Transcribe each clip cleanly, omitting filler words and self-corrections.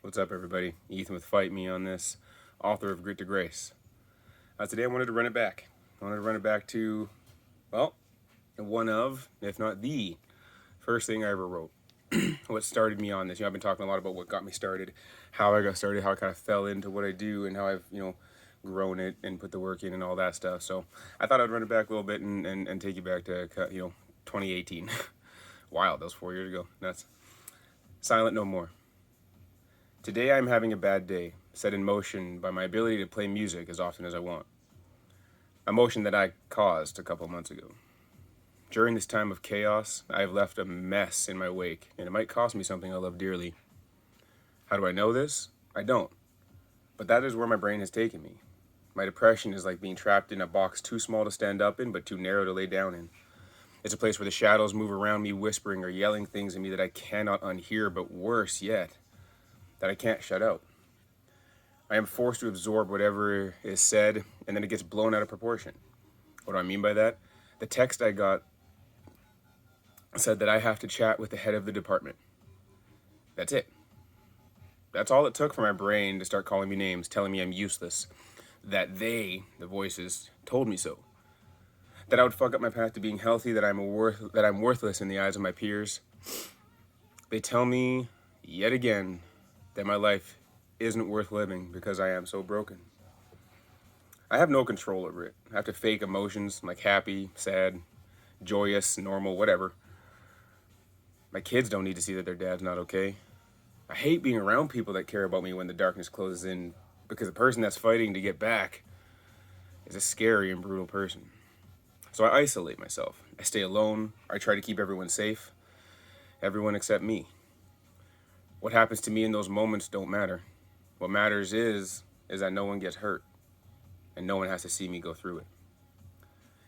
What's up, everybody? Ethan with Fight Me on this, author of Grit to Grace. Today I wanted to run it back. I wanted to run it back to, well, one of, if not the, first thing I ever wrote. What started me on this. I've been talking a lot about what got me started, how I got started, how I kind of fell into what I do, and how I've, grown it and put the work in and all that stuff. So I thought I'd run it back a little bit and take you back to, 2018. Wild, that was 4 years ago. That's Silent No More. Today I'm having a bad day, set in motion by my ability to play music as often as I want. A motion that I caused a couple months ago. During this time of chaos, I have left a mess in my wake, and it might cost me something I love dearly. How do I know this? I don't. But that is where my brain has taken me. My depression is like being trapped in a box too small to stand up in, but too narrow to lay down in. It's a place where the shadows move around me, whispering or yelling things at me that I cannot unhear, but worse yet, that I can't shut out. I am forced to absorb whatever is said, and then it gets blown out of proportion. What do I mean by that? The text I got said that I have to chat with the head of the department. That's it. That's all it took for my brain to start calling me names, telling me I'm useless. That they, the voices, told me so. That I would fuck up my path to being healthy, that I'm worthless in the eyes of my peers. They tell me, yet again, that my life isn't worth living because I am so broken. I have no control over it. I have to fake emotions like happy, sad, joyous, normal, whatever. My kids don't need to see that their dad's not okay. I hate being around people that care about me when the darkness closes in, because the person that's fighting to get back is a scary and brutal person. So I isolate myself. I stay alone. I try to keep everyone safe. Everyone except me. What happens to me in those moments don't matter. What matters is that no one gets hurt, and no one has to see me go through it.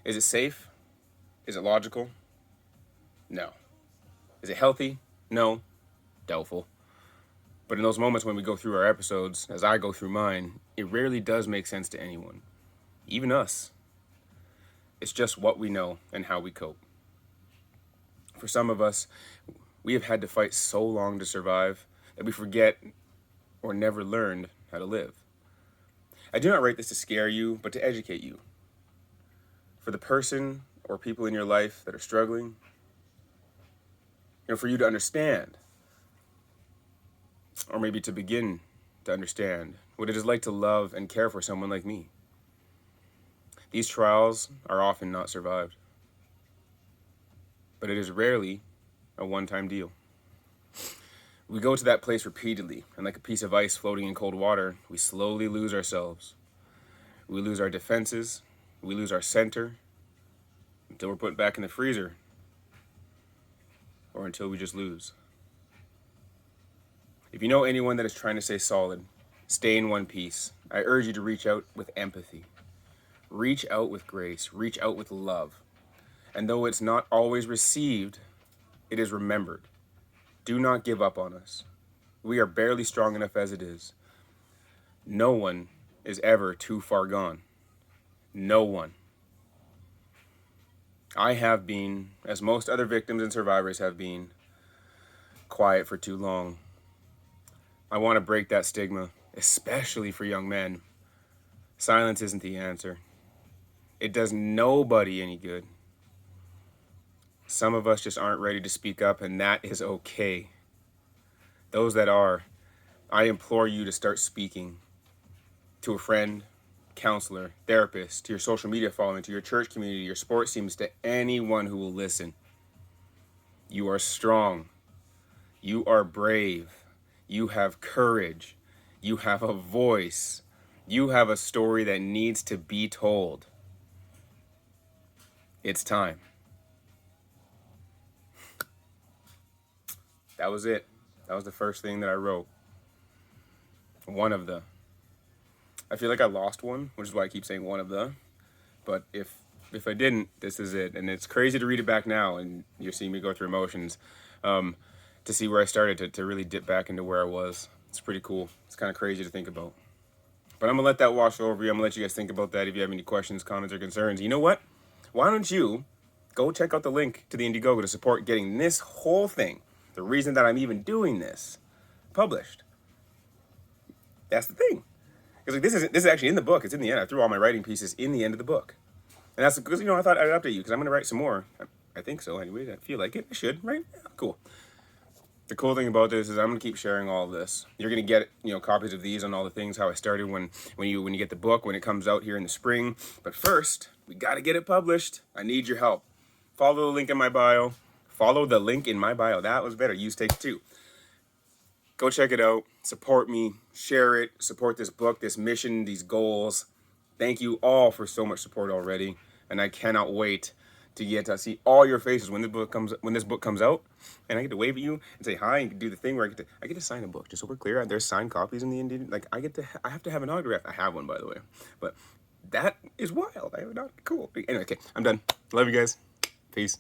Is it safe? Is it logical? No. Is it healthy? No. Doubtful. But in those moments when we go through our episodes, as I go through mine, it rarely does make sense to anyone. Even us. It's just what we know and how we cope. For some of us, we have had to fight so long to survive that we forget or never learned how to live. I do not write this to scare you, but to educate you. For the person or people in your life that are struggling, for you to understand, or maybe to begin to understand what it is like to love and care for someone like me. These trials are often not survived, but it is rarely a one-time deal. We go to that place repeatedly, and like a piece of ice floating in cold water, we slowly lose ourselves. We lose our defenses, we lose our center, until we're put back in the freezer, or until we just lose. If you know anyone that is trying to stay solid, stay in one piece, I urge you to reach out with empathy. Reach out with grace, reach out with love. And though it's not always received, it is remembered. Do not give up on us. We are barely strong enough as it is. No one is ever too far gone. No one. I have been, as most other victims and survivors have been, quiet for too long. I want to break that stigma, especially for young men. Silence isn't the answer. It does nobody any good. Some of us just aren't ready to speak up, and that is okay. Those that are, I implore you to start speaking to a friend, counselor, therapist, to your social media following, to your church community, your sports teams, to anyone who will listen. You are strong. You are brave. You have courage. You have a voice. You have a story that needs to be told. It's time. That was it. That was the first thing that I wrote. One of the. I feel like I lost one, which is why I keep saying one of the. But if I didn't, this is it. And it's crazy to read it back now, and you're seeing me go through emotions, to see where I started, to really dip back into where I was. It's pretty cool. It's kind of crazy to think about. But I'm going to let that wash over you. I'm going to let you guys think about that if you have any questions, comments, or concerns. You know what? Why don't you go check out the link to the Indiegogo to support getting this whole thing, the reason that I'm even doing this, published. That's the thing. Because like, this is actually in the book. It's in the end. I threw all my writing pieces in the end of the book. And that's because, you know, I thought I'd update you because I'm going to write some more. I think so anyway. I feel like it. I should, right? Yeah, cool. The cool thing about this is I'm going to keep sharing all of this. You're going to get, you know, copies of these on all the things, how I started when you get the book, when it comes out here in the spring. But first, we got to get it published. I need your help. Follow the link in my bio. Follow the link in my bio. That was better. Use Take Two. Go check it out. Support me. Share it. Support this book, this mission, these goals. Thank you all for so much support already. And I cannot wait to get to see all your faces when this book comes out, and I get to wave at you and say hi and do the thing where I get to sign a book. Just so we're clear, there's signed copies in the Indian. Like I have to have an autograph. I have one, by the way, but that is wild. I have not cool. Anyway, okay, I'm done. Love you guys. Peace.